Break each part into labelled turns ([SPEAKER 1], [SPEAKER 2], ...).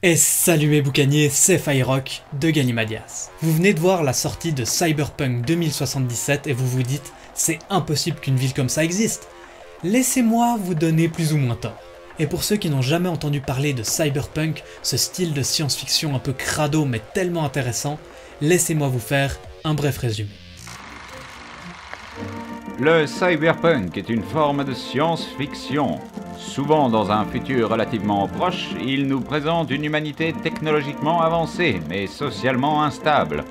[SPEAKER 1] Et salut mes boucaniers, c'est Firerock de Ganimadias. Vous venez de voir la sortie de Cyberpunk 2077 et vous vous dites c'est impossible qu'une ville comme ça existe. Laissez-moi vous donner plus ou moins tort. Et pour ceux qui n'ont jamais entendu parler de Cyberpunk, ce style de science-fiction un peu crado mais tellement intéressant, laissez-moi vous faire un bref résumé.
[SPEAKER 2] Le cyberpunk est une forme de science-fiction. Souvent dans un futur relativement proche, il nous présente une humanité technologiquement avancée, mais socialement instable.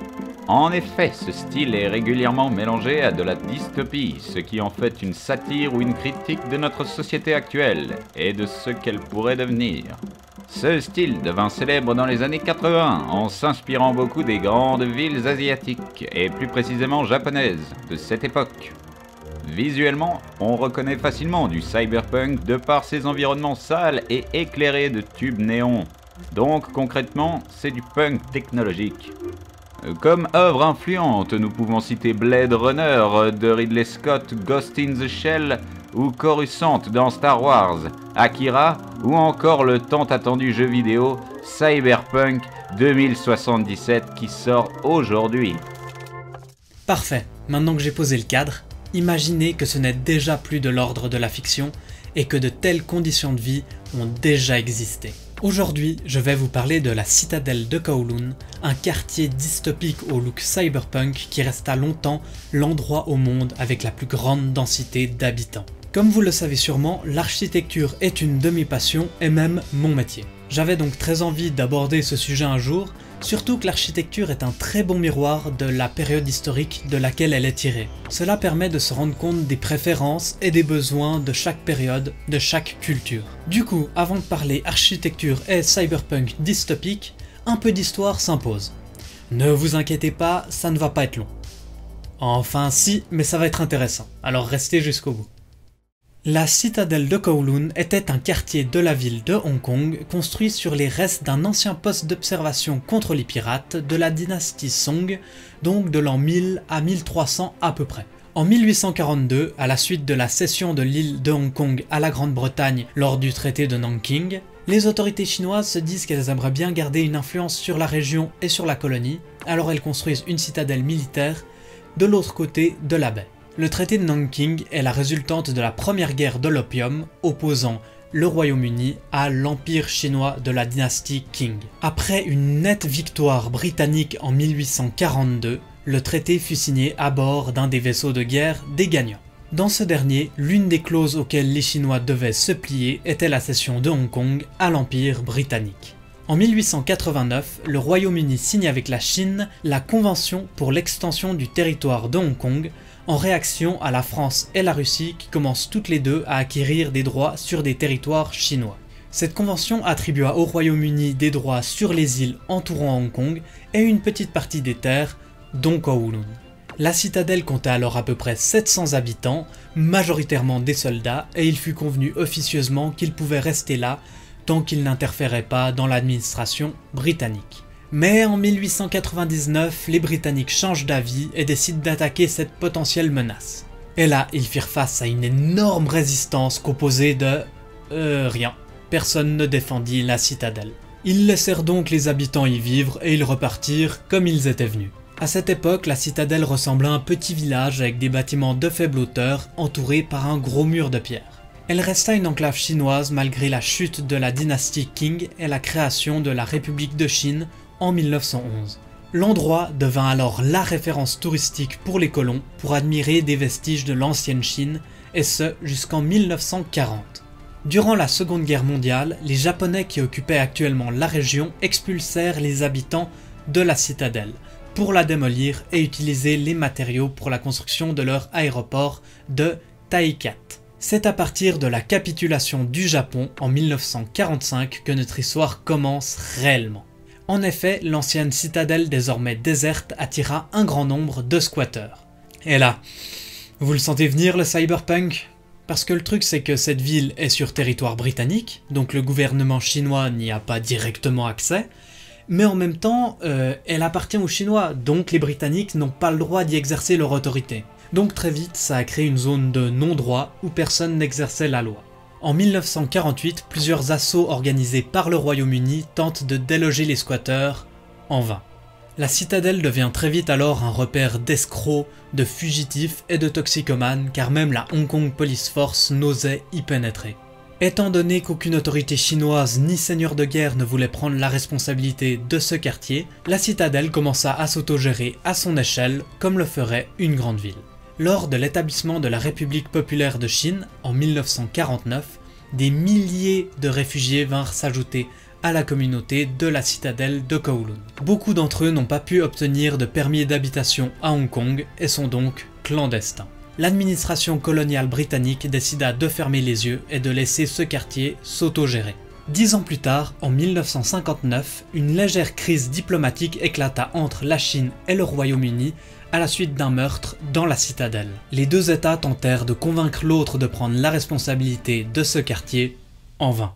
[SPEAKER 2] En effet, ce style est régulièrement mélangé à de la dystopie, ce qui en fait une satire ou une critique de notre société actuelle, et de ce qu'elle pourrait devenir. Ce style devint célèbre dans les années 80 en s'inspirant beaucoup des grandes villes asiatiques, et plus précisément japonaises, de cette époque. Visuellement, on reconnaît facilement du cyberpunk de par ses environnements sales et éclairés de tubes néons. Donc concrètement, c'est du punk technologique. Comme œuvre influente, nous pouvons citer Blade Runner de Ridley Scott, Ghost in the Shell ou Coruscant dans Star Wars, Akira ou encore le tant attendu jeu vidéo Cyberpunk 2077 qui sort aujourd'hui.
[SPEAKER 1] Parfait, maintenant que j'ai posé le cadre, imaginez que ce n'est déjà plus de l'ordre de la fiction et que de telles conditions de vie ont déjà existé. Aujourd'hui, je vais vous parler de la citadelle de Kowloon, un quartier dystopique au look cyberpunk qui resta longtemps l'endroit au monde avec la plus grande densité d'habitants. Comme vous le savez sûrement, l'architecture est une de mes passions et même mon métier. J'avais donc très envie d'aborder ce sujet un jour, surtout que l'architecture est un très bon miroir de la période historique de laquelle elle est tirée. Cela permet de se rendre compte des préférences et des besoins de chaque période, de chaque culture. Du coup, avant de parler architecture et cyberpunk dystopique, un peu d'histoire s'impose. Ne vous inquiétez pas, ça ne va pas être long. Enfin si, mais ça va être intéressant, alors restez jusqu'au bout. La citadelle de Kowloon était un quartier de la ville de Hong Kong construit sur les restes d'un ancien poste d'observation contre les pirates de la dynastie Song, donc de l'an 1000 à 1300 à peu près. En 1842, à la suite de la cession de l'île de Hong Kong à la Grande-Bretagne lors du traité de Nanking, les autorités chinoises se disent qu'elles aimeraient bien garder une influence sur la région et sur la colonie, alors elles construisent une citadelle militaire de l'autre côté de la baie. Le traité de Nanking est la résultante de la première guerre de l'opium opposant le Royaume-Uni à l'Empire chinois de la dynastie Qing. Après une nette victoire britannique en 1842, le traité fut signé à bord d'un des vaisseaux de guerre des gagnants. Dans ce dernier, l'une des clauses auxquelles les Chinois devaient se plier était la cession de Hong Kong à l'Empire britannique. En 1889, le Royaume-Uni signe avec la Chine la Convention pour l'extension du territoire de Hong Kong, en réaction à la France et la Russie qui commencent toutes les deux à acquérir des droits sur des territoires chinois. Cette convention attribua au Royaume-Uni des droits sur les îles entourant Hong Kong et une petite partie des terres, dont Kowloon. La citadelle comptait alors à peu près 700 habitants, majoritairement des soldats, et il fut convenu officieusement qu'ils pouvaient rester là tant qu'ils n'interféraient pas dans l'administration britannique. Mais en 1899, les Britanniques changent d'avis et décident d'attaquer cette potentielle menace. Et là, ils firent face à une énorme résistance composée de... rien. Personne ne défendit la citadelle. Ils laissèrent donc les habitants y vivre et ils repartirent comme ils étaient venus. À cette époque, la citadelle ressemblait à un petit village avec des bâtiments de faible hauteur entourés par un gros mur de pierre. Elle resta une enclave chinoise malgré la chute de la dynastie Qing et la création de la République de Chine en 1911. L'endroit devint alors la référence touristique pour les colons pour admirer des vestiges de l'ancienne Chine, et ce jusqu'en 1940. Durant la Seconde Guerre mondiale, les Japonais qui occupaient actuellement la région expulsèrent les habitants de la citadelle pour la démolir et utiliser les matériaux pour la construction de leur aéroport de Taikat. C'est à partir de la capitulation du Japon en 1945 que notre histoire commence réellement. En effet, l'ancienne citadelle désormais déserte attira un grand nombre de squatteurs. Et là, vous le sentez venir le cyberpunk? Parce que le truc c'est que cette ville est sur territoire britannique, donc le gouvernement chinois n'y a pas directement accès, mais en même temps, elle appartient aux Chinois, donc les Britanniques n'ont pas le droit d'y exercer leur autorité. Donc très vite, ça a créé une zone de non-droit où personne n'exerçait la loi. En 1948, plusieurs assauts organisés par le Royaume-Uni tentent de déloger les squatteurs, en vain. La citadelle devient très vite alors un repère d'escrocs, de fugitifs et de toxicomanes, car même la Hong Kong Police Force n'osait y pénétrer. Étant donné qu'aucune autorité chinoise ni seigneur de guerre ne voulait prendre la responsabilité de ce quartier, la citadelle commença à s'autogérer à son échelle comme le ferait une grande ville. Lors de l'établissement de la République populaire de Chine en 1949, des milliers de réfugiés vinrent s'ajouter à la communauté de la citadelle de Kowloon. Beaucoup d'entre eux n'ont pas pu obtenir de permis d'habitation à Hong Kong et sont donc clandestins. L'administration coloniale britannique décida de fermer les yeux et de laisser ce quartier s'autogérer. 10 ans plus tard, en 1959, une légère crise diplomatique éclata entre la Chine et le Royaume-Uni à la suite d'un meurtre dans la citadelle. Les deux États tentèrent de convaincre l'autre de prendre la responsabilité de ce quartier, en vain.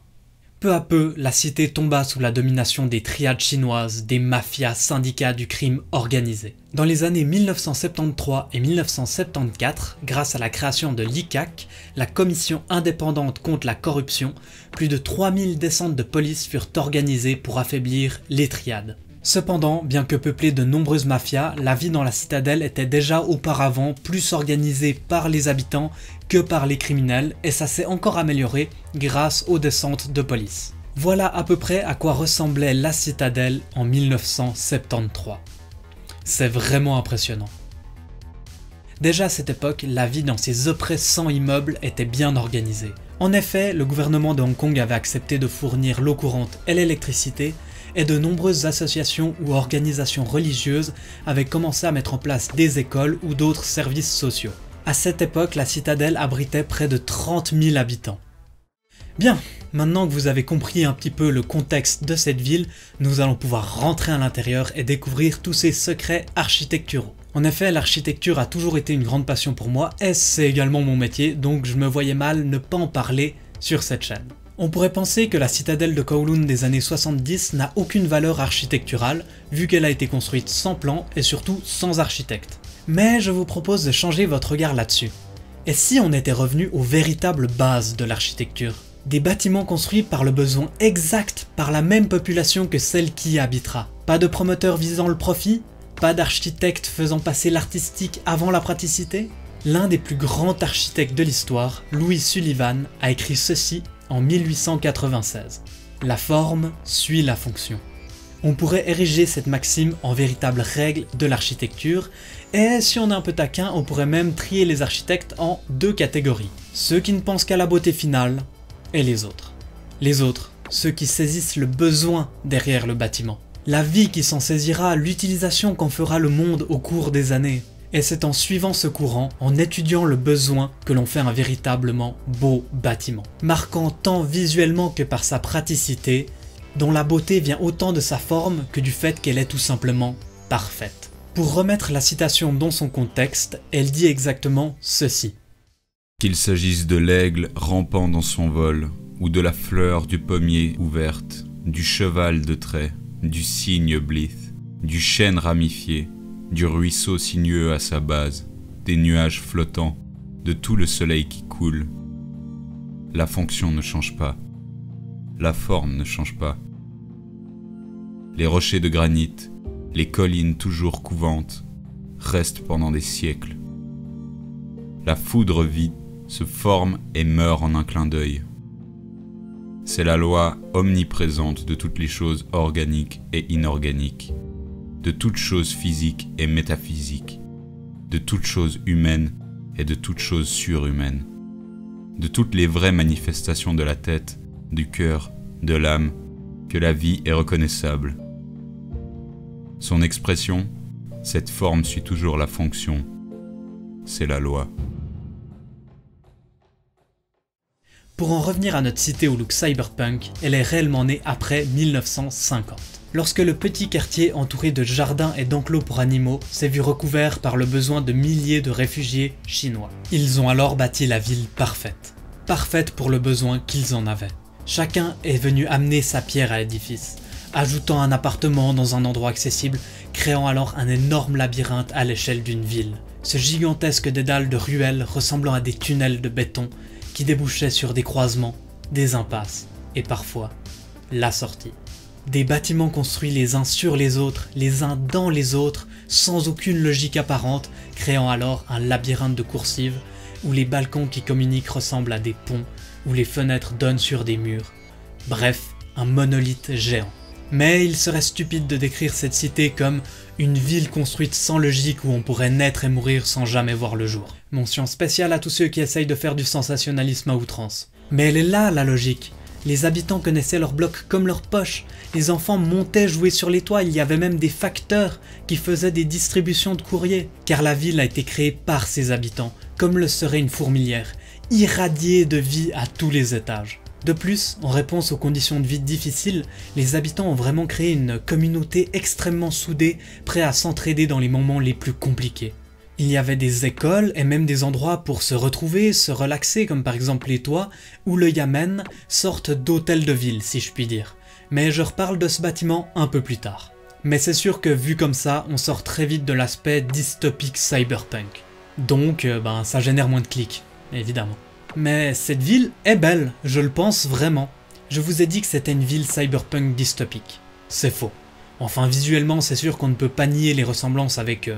[SPEAKER 1] Peu à peu, la cité tomba sous la domination des triades chinoises, des mafias, syndicats du crime organisé. Dans les années 1973 et 1974, grâce à la création de l'ICAC, la Commission indépendante contre la corruption, plus de 3000 descentes de police furent organisées pour affaiblir les triades. Cependant, bien que peuplée de nombreuses mafias, la vie dans la citadelle était déjà auparavant plus organisée par les habitants que par les criminels et ça s'est encore amélioré grâce aux descentes de police. Voilà à peu près à quoi ressemblait la citadelle en 1973. C'est vraiment impressionnant. Déjà à cette époque, la vie dans ces oppressants immeubles était bien organisée. En effet, le gouvernement de Hong Kong avait accepté de fournir l'eau courante et l'électricité, et de nombreuses associations ou organisations religieuses avaient commencé à mettre en place des écoles ou d'autres services sociaux. À cette époque, la citadelle abritait près de 30 000 habitants. Bien, maintenant que vous avez compris un petit peu le contexte de cette ville, nous allons pouvoir rentrer à l'intérieur et découvrir tous ses secrets architecturaux. En effet, l'architecture a toujours été une grande passion pour moi et c'est également mon métier, donc je me voyais mal ne pas en parler sur cette chaîne. On pourrait penser que la citadelle de Kowloon des années 70 n'a aucune valeur architecturale, vu qu'elle a été construite sans plan et surtout sans architecte. Mais je vous propose de changer votre regard là-dessus. Et si on était revenu aux véritables bases de l'architecture? Des bâtiments construits par le besoin exact par la même population que celle qui y habitera. Pas de promoteurs visant le profit? Pas d'architectes faisant passer l'artistique avant la praticité? L'un des plus grands architectes de l'histoire, Louis Sullivan, a écrit ceci en 1896. La forme suit la fonction. On pourrait ériger cette maxime en véritable règle de l'architecture, et si on est un peu taquin, on pourrait même trier les architectes en deux catégories. Ceux qui ne pensent qu'à la beauté finale, et les autres. Les autres, ceux qui saisissent le besoin derrière le bâtiment. La vie qui s'en saisira, l'utilisation qu'en fera le monde au cours des années. Et c'est en suivant ce courant, en étudiant le besoin, que l'on fait un véritablement beau bâtiment. Marquant tant visuellement que par sa praticité, dont la beauté vient autant de sa forme que du fait qu'elle est tout simplement parfaite. Pour remettre la citation dans son contexte, elle dit exactement ceci.
[SPEAKER 3] Qu'il s'agisse de l'aigle rampant dans son vol, ou de la fleur du pommier ouverte, du cheval de trait, du cygne blithe, du chêne ramifié, du ruisseau sinueux à sa base, des nuages flottants, de tout le soleil qui coule. La fonction ne change pas, la forme ne change pas. Les rochers de granit, les collines toujours couvantes, restent pendant des siècles. La foudre vit, se forme et meurt en un clin d'œil. C'est la loi omniprésente de toutes les choses organiques et inorganiques, de toutes choses physiques et métaphysiques, de toutes choses humaines et de toutes choses surhumaines, de toutes les vraies manifestations de la tête, du cœur, de l'âme, que la vie est reconnaissable. Son expression, cette forme suit toujours la fonction, c'est la loi.
[SPEAKER 1] Pour en revenir à notre cité au look cyberpunk, elle est réellement née après 1950. Lorsque le petit quartier entouré de jardins et d'enclos pour animaux s'est vu recouvert par le besoin de milliers de réfugiés chinois. Ils ont alors bâti la ville parfaite. Parfaite pour le besoin qu'ils en avaient. Chacun est venu amener sa pierre à l'édifice, ajoutant un appartement dans un endroit accessible, créant alors un énorme labyrinthe à l'échelle d'une ville. Ce gigantesque dédale de ruelles ressemblant à des tunnels de béton qui débouchaient sur des croisements, des impasses et parfois la sortie. Des bâtiments construits les uns sur les autres, les uns dans les autres, sans aucune logique apparente, créant alors un labyrinthe de coursives où les balcons qui communiquent ressemblent à des ponts, où les fenêtres donnent sur des murs. Bref, un monolithe géant. Mais il serait stupide de décrire cette cité comme une ville construite sans logique où on pourrait naître et mourir sans jamais voir le jour. Mention spéciale à tous ceux qui essayent de faire du sensationnalisme à outrance. Mais elle est là la logique. Les habitants connaissaient leurs blocs comme leur poche, les enfants montaient jouer sur les toits, il y avait même des facteurs qui faisaient des distributions de courrier. Car la ville a été créée par ses habitants, comme le serait une fourmilière, irradiée de vie à tous les étages. De plus, en réponse aux conditions de vie difficiles, les habitants ont vraiment créé une communauté extrêmement soudée, prêts à s'entraider dans les moments les plus compliqués. Il y avait des écoles et même des endroits pour se retrouver, se relaxer, comme par exemple les toits, ou le Yamen, sorte d'hôtel de ville si je puis dire. Mais je reparle de ce bâtiment un peu plus tard. Mais c'est sûr que vu comme ça, on sort très vite de l'aspect dystopique cyberpunk. Donc, ça génère moins de clics, évidemment. Mais cette ville est belle, je le pense vraiment. Je vous ai dit que c'était une ville cyberpunk dystopique. C'est faux. Enfin, visuellement, c'est sûr qu'on ne peut pas nier les ressemblances avec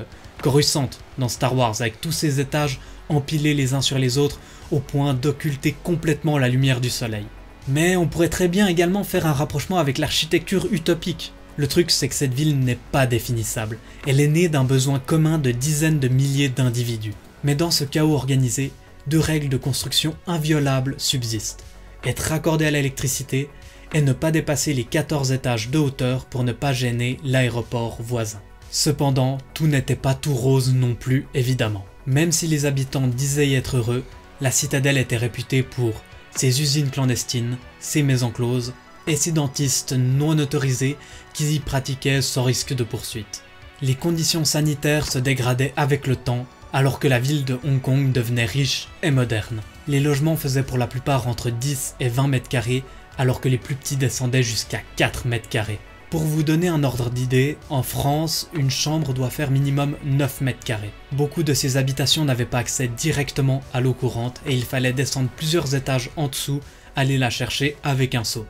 [SPEAKER 1] Coruscant dans Star Wars, avec tous ces étages empilés les uns sur les autres au point d'occulter complètement la lumière du soleil. Mais on pourrait très bien également faire un rapprochement avec l'architecture utopique. Le truc, c'est que cette ville n'est pas définissable. Elle est née d'un besoin commun de dizaines de milliers d'individus. Mais dans ce chaos organisé, deux règles de construction inviolables subsistent. Être raccordé à l'électricité et ne pas dépasser les 14 étages de hauteur pour ne pas gêner l'aéroport voisin. Cependant, tout n'était pas tout rose non plus, évidemment. Même si les habitants disaient y être heureux, la citadelle était réputée pour ses usines clandestines, ses maisons closes et ses dentistes non autorisés qui y pratiquaient sans risque de poursuite. Les conditions sanitaires se dégradaient avec le temps, alors que la ville de Hong Kong devenait riche et moderne. Les logements faisaient pour la plupart entre 10 et 20 mètres carrés, alors que les plus petits descendaient jusqu'à 4 mètres carrés. Pour vous donner un ordre d'idée, en France, une chambre doit faire minimum 9 mètres carrés. Beaucoup de ces habitations n'avaient pas accès directement à l'eau courante et il fallait descendre plusieurs étages en dessous, aller la chercher avec un seau.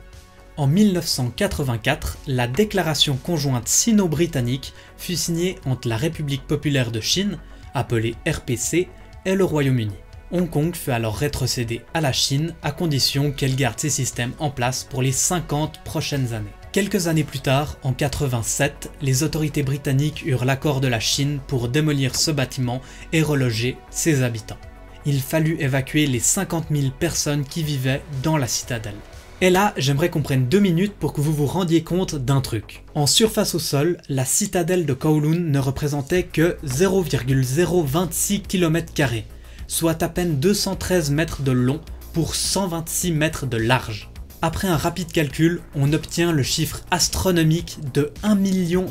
[SPEAKER 1] En 1984, la déclaration conjointe sino-britannique fut signée entre la République populaire de Chine, appelée RPC, et le Royaume-Uni. Hong Kong fut alors rétrocédé à la Chine à condition qu'elle garde ses systèmes en place pour les 50 prochaines années. Quelques années plus tard, en 87, les autorités britanniques eurent l'accord de la Chine pour démolir ce bâtiment et reloger ses habitants. Il fallut évacuer les 50 000 personnes qui vivaient dans la citadelle. Et là, j'aimerais qu'on prenne 2 minutes pour que vous vous rendiez compte d'un truc. En surface au sol, la citadelle de Kowloon ne représentait que 0,026 km², soit à peine 213 mètres de long pour 126 mètres de large. Après un rapide calcul, on obtient le chiffre astronomique de 1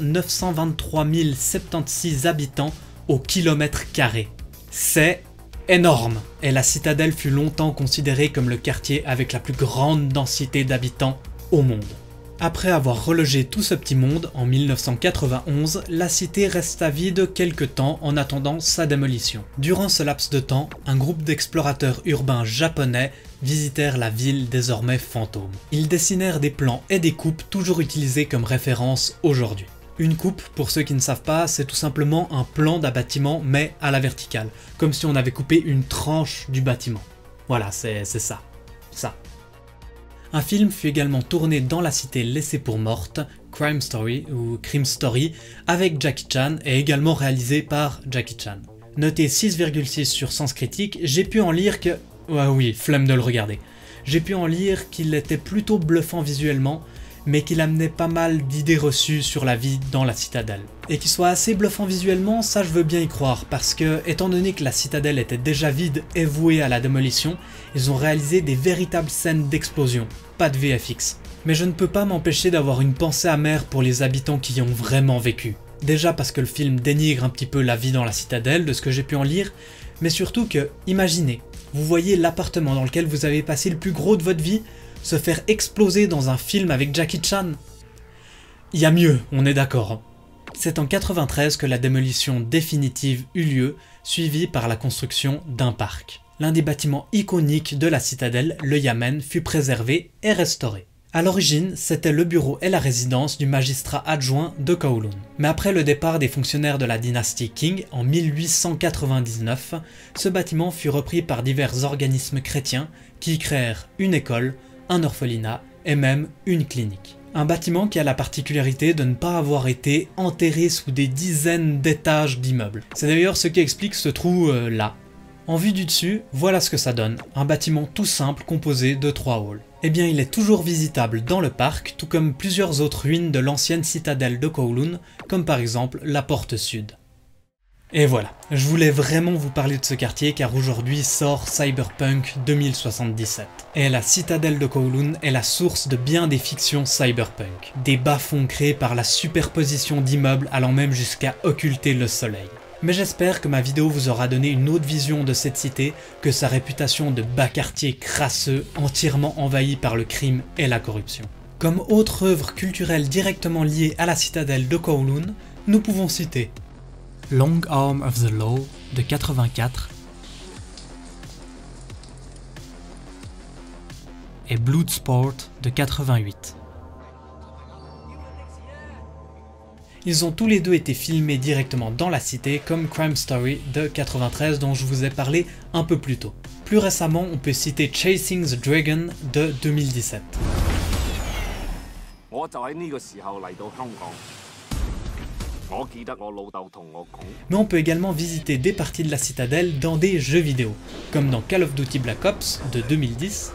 [SPEAKER 1] 923 076 habitants au kilomètre carré. C'est énorme, et la citadelle fut longtemps considérée comme le quartier avec la plus grande densité d'habitants au monde. Après avoir relogé tout ce petit monde, en 1991, la cité resta vide quelque temps en attendant sa démolition. Durant ce laps de temps, un groupe d'explorateurs urbains japonais visitèrent la ville désormais fantôme. Ils dessinèrent des plans et des coupes toujours utilisés comme référence aujourd'hui. Une coupe, pour ceux qui ne savent pas, c'est tout simplement un plan d'un bâtiment mais à la verticale, comme si on avait coupé une tranche du bâtiment. Voilà, c'est ça. Un film fut également tourné dans la cité laissée pour morte, Crime Story ou Crime Story, avec Jackie Chan et également réalisé par Jackie Chan. Noté 6,6 sur Sens Critique, j'ai pu en lire que... Ah oui, flemme de le regarder. J'ai pu en lire qu'il était plutôt bluffant visuellement, mais qu'il amenait pas mal d'idées reçues sur la vie dans la citadelle. Et qu'il soit assez bluffant visuellement, ça je veux bien y croire, parce que, étant donné que la citadelle était déjà vide et vouée à la démolition, ils ont réalisé des véritables scènes d'explosion, pas de VFX. Mais je ne peux pas m'empêcher d'avoir une pensée amère pour les habitants qui y ont vraiment vécu. Déjà parce que le film dénigre un petit peu la vie dans la citadelle, de ce que j'ai pu en lire, mais surtout que, imaginez, vous voyez l'appartement dans lequel vous avez passé le plus gros de votre vie se faire exploser dans un film avec Jackie Chan. Il y a mieux, on est d'accord. C'est en 93 que la démolition définitive eut lieu, suivie par la construction d'un parc. L'un des bâtiments iconiques de la citadelle, le Yamen, fut préservé et restauré. À l'origine, c'était le bureau et la résidence du magistrat adjoint de Kowloon. Mais après le départ des fonctionnaires de la dynastie Qing en 1899, ce bâtiment fut repris par divers organismes chrétiens qui y créèrent une école, un orphelinat et même une clinique. Un bâtiment qui a la particularité de ne pas avoir été enterré sous des dizaines d'étages d'immeubles. C'est d'ailleurs ce qui explique ce trou là. En vue du dessus, voilà ce que ça donne, un bâtiment tout simple composé de 3 halls. Eh bien il est toujours visitable dans le parc, tout comme plusieurs autres ruines de l'ancienne citadelle de Kowloon, comme par exemple la porte sud. Et voilà, je voulais vraiment vous parler de ce quartier car aujourd'hui sort Cyberpunk 2077. Et la citadelle de Kowloon est la source de bien des fictions cyberpunk. Des bas-fonds créés par la superposition d'immeubles allant même jusqu'à occulter le soleil. Mais j'espère que ma vidéo vous aura donné une autre vision de cette cité que sa réputation de bas quartier crasseux entièrement envahi par le crime et la corruption. Comme autre œuvre culturelle directement liée à la citadelle de Kowloon, nous pouvons citer Long Arm of the Law de 84 et Bloodsport de 88. Ils ont tous les deux été filmés directement dans la cité comme Crime Story de 93 dont je vous ai parlé un peu plus tôt. Plus récemment, on peut citer Chasing the Dragon de 2017. Mais on peut également visiter des parties de la citadelle dans des jeux vidéo, comme dans Call of Duty Black Ops de 2010,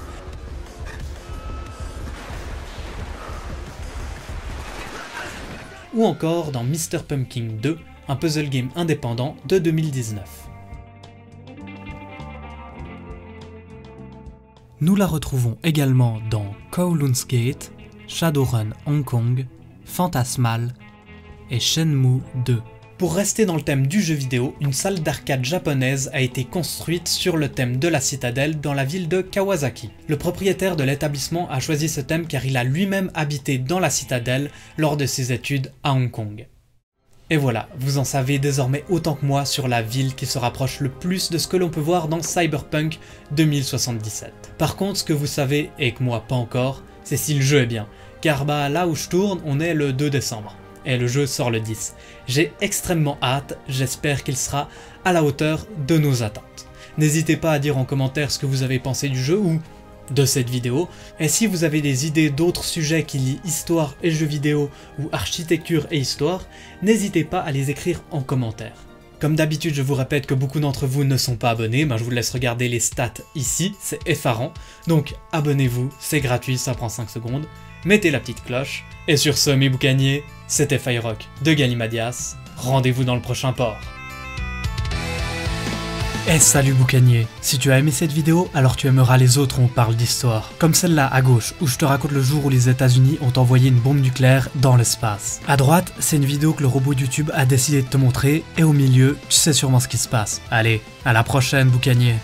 [SPEAKER 1] ou encore dans Mr. Pumpkin 2, un puzzle game indépendant de 2019. Nous la retrouvons également dans Kowloon's Gate, Shadowrun Hong Kong, Phantasmal et Shenmue 2. Pour rester dans le thème du jeu vidéo, une salle d'arcade japonaise a été construite sur le thème de la citadelle dans la ville de Kawasaki. Le propriétaire de l'établissement a choisi ce thème car il a lui-même habité dans la citadelle lors de ses études à Hong Kong. Et voilà, vous en savez désormais autant que moi sur la ville qui se rapproche le plus de ce que l'on peut voir dans Cyberpunk 2077. Par contre, ce que vous savez, et que moi pas encore, c'est si le jeu est bien. Car bah là où je tourne, on est le 2 décembre. Et le jeu sort le 10. J'ai extrêmement hâte, j'espère qu'il sera à la hauteur de nos attentes. N'hésitez pas à dire en commentaire ce que vous avez pensé du jeu ou de cette vidéo, et si vous avez des idées d'autres sujets qui lient histoire et jeux vidéo ou architecture et histoire, n'hésitez pas à les écrire en commentaire. Comme d'habitude, je vous répète que beaucoup d'entre vous ne sont pas abonnés, je vous laisse regarder les stats ici, c'est effarant. Donc abonnez-vous, c'est gratuit, ça prend 5 secondes. Mettez la petite cloche. Et sur ce, mes boucaniers, c'était Firerock de Galimadias. Rendez-vous dans le prochain port. Et salut boucanier, si tu as aimé cette vidéo, alors tu aimeras les autres où on parle d'histoire. Comme celle-là à gauche, où je te raconte le jour où les États-Unis ont envoyé une bombe nucléaire dans l'espace. À droite, c'est une vidéo que le robot YouTube a décidé de te montrer, et au milieu, tu sais sûrement ce qui se passe. Allez, à la prochaine boucanier.